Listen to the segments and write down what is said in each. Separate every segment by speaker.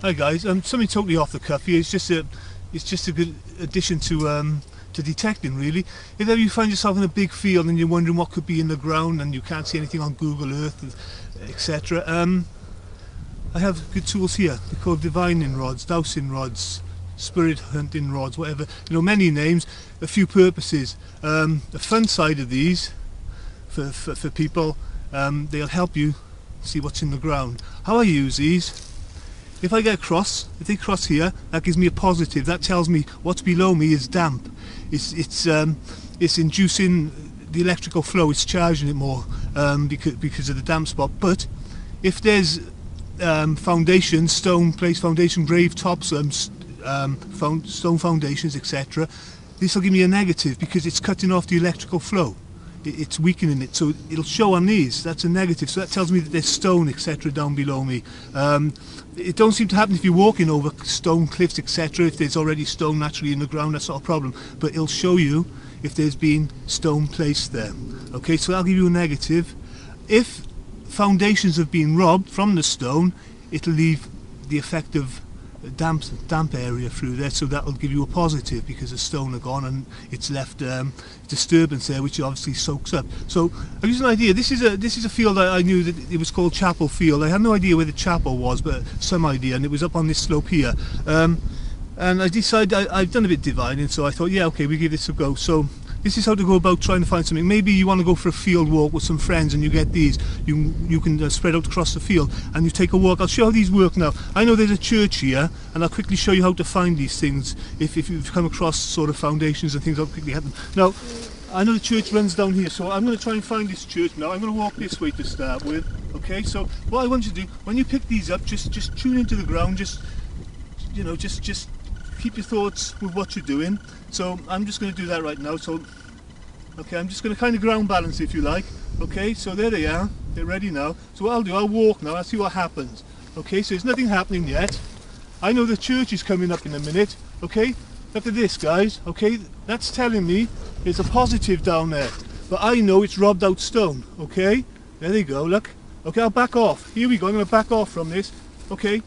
Speaker 1: Hi guys, something totally off the cuff here. It's just a good addition to detecting, really. If ever you find yourself in a big field and you're wondering what could be in the ground and you can't see anything on Google Earth, etc., I have good tools here. They're called divining rods, dowsing rods, spirit hunting rods, whatever. You know, many names, a few purposes. The fun side of these for people, they'll help you see what's in the ground. How I use these: if I get across, if they cross here, that gives me a positive. That tells me what's below me is damp. It's inducing the electrical flow. It's charging it more because of the damp spot. But if there's foundations, stone place foundation, grave tops, stone foundations, etc., this will give me a negative because it's cutting off the electrical flow. It's weakening it, so it'll show on these. That's a negative, so that tells me that there's stone, etc., down below me. It don't seem to happen if you're walking over stone cliffs, etc. If there's already stone naturally in the ground, that's not a problem, but it'll show you if there's been stone placed there. Okay, so that'll give you a negative. If foundations have been robbed from the stone, it'll leave the effect of damp area through there, so that will give you a positive because the stone are gone and it's left disturbance there, which obviously soaks up. So I'll use an idea. This is a field I knew that it was called Chapel Field. I had no idea where the chapel was, but some idea, and it was up on this slope here. And I decided I've done a bit divining, so I thought, yeah, okay, we give this a go. So this is how to go about trying to find something. Maybe you want to go for a field walk with some friends and you get these. You can spread out across the field and you take a walk. I'll show you how these work now. I know there's a church here, and I'll quickly show you how to find these things. If you've come across sort of foundations and things, I'll quickly have them. Now, I know the church runs down here, so I'm going to try and find this church now. I'm going to walk this way to start with. Okay, so what I want you to do, when you pick these up, just tune into the ground. Just keep your thoughts with what you're doing. So I'm just going to do that right now. So okay, I'm just going to kind of ground balance, if you like. Okay, so there they are. They're ready now. So what I'll do, I'll walk now. I'll see what happens. Okay, so there's nothing happening yet. I know the church is coming up in a minute. Okay, look at this, guys. Okay, that's telling me there's a positive down there. But I know it's robbed out stone. Okay, there they go. Look. Okay, I'll back off. Here we go. I'm going to back off from this. Okay,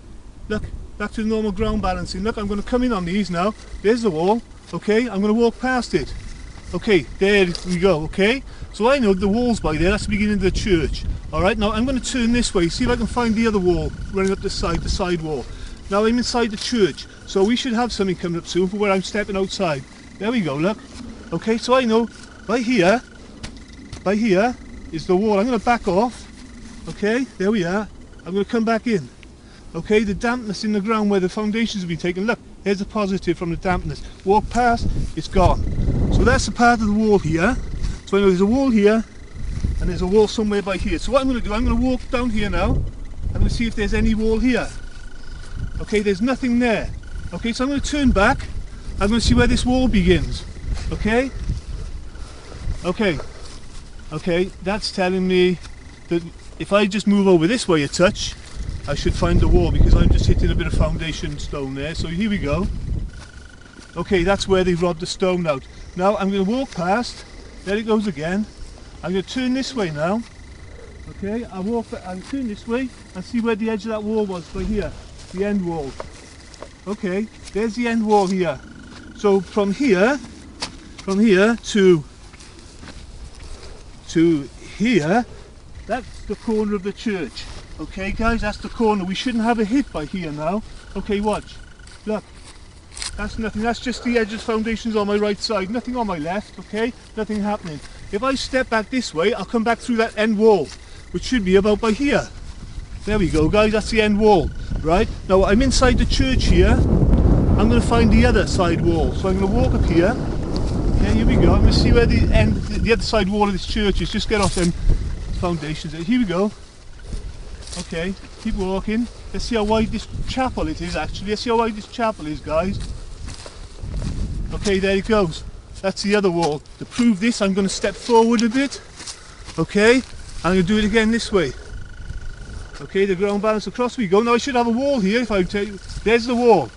Speaker 1: look. Back to the normal ground balancing. Look, I'm going to come in on these now. There's the wall. Okay, I'm going to walk past it. Okay, there we go. Okay, so I know the wall's by there. That's the beginning of the church. Alright, now I'm going to turn this way, see if I can find the other wall running up the side wall. Now I'm inside the church, so we should have something coming up soon for where I'm stepping outside. There we go, look. Okay, so I know by here is the wall. I'm going to back off. Okay, there we are. I'm going to come back in. Okay, the dampness in the ground where the foundations have been taken. Look, there's a positive from the dampness. Walk past, it's gone. So that's the part of the wall here. So I know there's a wall here, and there's a wall somewhere by here. So what I'm going to do, I'm going to walk down here now. I'm going to see if there's any wall here. Okay, there's nothing there. Okay, so I'm going to turn back. I'm going to see where this wall begins. Okay? Okay, that's telling me that if I just move over this way a touch, I should find the wall, because I'm just hitting a bit of foundation stone there. So here we go. Okay, that's where they've robbed the stone out. Now I'm going to walk past. There it goes again. I'm going to turn this way now. Okay, I'll turn this way and see where the edge of that wall was, right here, the end wall. Okay, there's the end wall here. So from here to here, that's the corner of the church. Okay guys, that's the corner. We shouldn't have a hit by here now. Okay, watch. Look. That's nothing. That's just the edges foundations on my right side. Nothing on my left, okay? Nothing happening. If I step back this way, I'll come back through that end wall, which should be about by here. There we go, guys. That's the end wall, right? Now, I'm inside the church here. I'm going to find the other side wall. So I'm going to walk up here. Okay, here we go. I'm going to see where the other side wall of this church is. Just get off them foundations. Here we go. Okay, keep walking. Let's see how wide this chapel it is, actually. Let's see how wide this chapel is, guys. Okay, there it goes. That's the other wall. To prove this, I'm going to step forward a bit. Okay, I'm going to do it again this way. Okay, the ground balance across we go. Now I should have a wall here, if I tell you. There's the wall.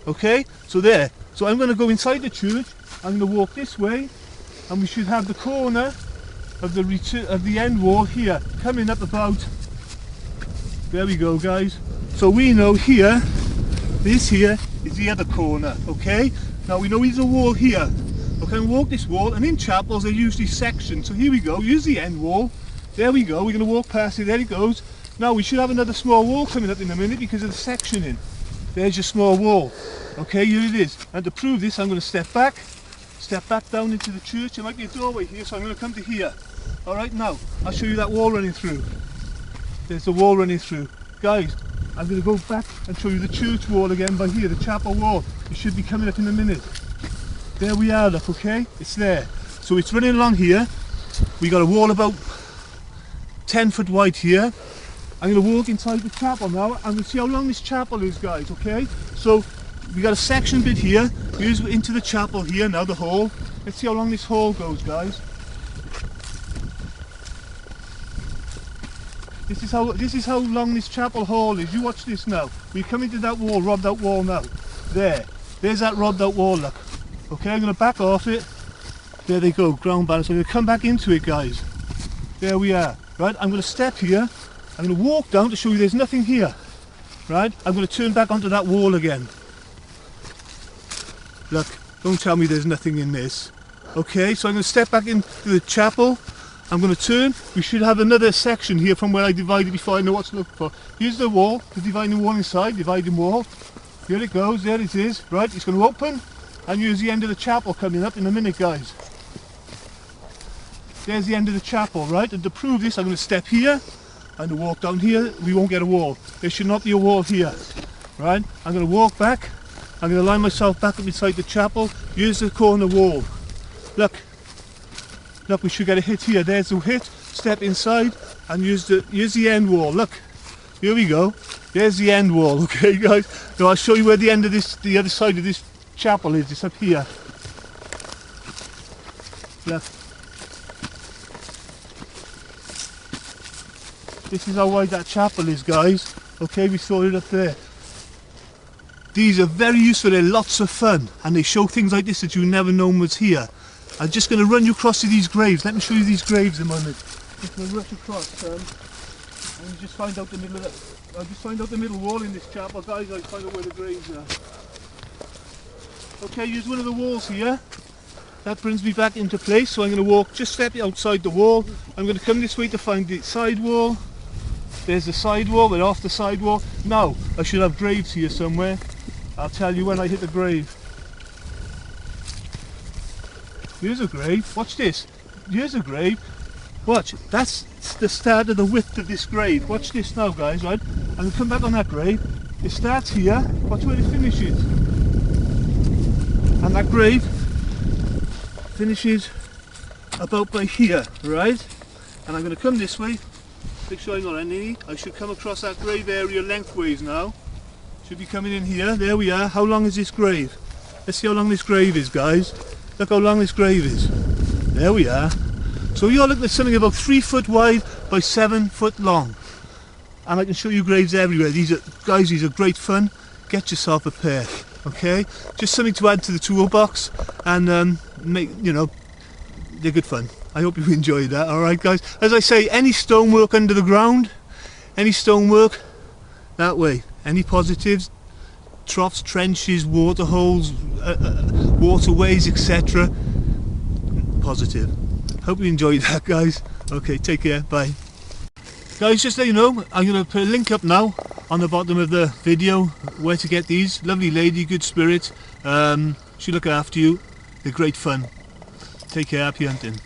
Speaker 1: Okay, so there. So I'm going to go inside the church. I'm going to walk this way, and we should have the corner of the end wall here, coming up about. There we go, guys. So we know here This here is the other corner, okay? Now we know there's a wall here. Okay, walk this wall, and in chapels they're usually sectioned. So here we go, here's the end wall. There we go, we're going to walk past it, there it goes. Now we should have another small wall coming up in a minute because of the sectioning. There's your small wall. Okay, here it is. And to prove this, I'm going to step back down into the church. There might be a doorway here, so I'm going to come to here. Alright, now, I'll show you that wall running through. There's the wall running through. Guys, I'm going to go back and show you the church wall again by here, the chapel wall. It should be coming up in a minute. There we are, look, okay? It's there. So it's running along here. We got a wall about 10 foot wide here. I'm going to walk inside the chapel now and we'll see how long this chapel is, guys, okay? So we got a section bit here. Here's into the chapel here now, the hall. Let's see how long this hall goes, guys. This is how long this chapel hall is. You watch this now. We come into that wall, robbed out wall now. There's that robbed out wall, look. Okay, I'm going to back off it. There they go, ground balance. I'm going to come back into it, guys. There we are. Right, I'm going to step here. I'm going to walk down to show you there's nothing here. Right, I'm going to turn back onto that wall again. Look, don't tell me there's nothing in this. Okay, so I'm going to step back into the chapel. I'm going to turn. We should have another section here from where I divided before I know what to look for. Here's the wall, the dividing wall inside, dividing wall. Here it goes, there it is. Right, it's going to open. And here's the end of the chapel coming up in a minute, guys. There's the end of the chapel, right? And to prove this, I'm going to step here. I'm going to walk down here. We won't get a wall. There should not be a wall here. Right? I'm going to walk back. I'm going to line myself back up inside the chapel. Here's the corner wall. Look. Look, we should get a hit here. There's the hit. Step inside. And here's the end wall. Look. Here we go. There's the end wall. Okay, guys? Now I'll show you where the end of this, the other side of this chapel is. It's up here. Look. This is how wide that chapel is, guys. Okay, we saw it up there. These are very useful, they're lots of fun, and they show things like this that you never known was here. I'm just going to run you across to these graves. Let me show you these graves a moment. Just going to rush across and just find out the middle of the, I'll just find out the middle wall in this chapel, guys. I'll find out where the graves are. Okay, here's one of the walls here. That brings me back into place, so I'm going to walk just step outside the wall. I'm going to come this way to find the side wall. There's the side wall, we're off the side wall. Now, I should have graves here somewhere. I'll tell you when I hit the grave. Here's a grave, watch this. Here's a grave. Watch, that's the start of the width of this grave. Watch this now, guys, right? I'm going to come back on that grave. It starts here, watch where it finishes. And that grave finishes about by here, right? And I'm going to come this way. Make sure I'm not any. I should come across that grave area lengthways now. Should be coming in here. There we are. How long is this grave? Let's see how long this grave is, guys. Look how long this grave is. There we are. So you're looking at something about 3 foot wide by 7 foot long. And I can show you graves everywhere. These are, guys, these are great fun. Get yourself a pair, okay? Just something to add to the toolbox, and make, you know, they're good fun. I hope you enjoyed that. Alright, guys, as I say, any stonework under the ground, any stonework that way, any positives, troughs, trenches, water holes, waterways, etc. Positive. Hope you enjoyed that, guys. Okay, take care, bye. Guys, just so you know, I'm going to put a link up now on the bottom of the video where to get these. Lovely lady, good spirit, she'll look after you. They're great fun. Take care, happy hunting.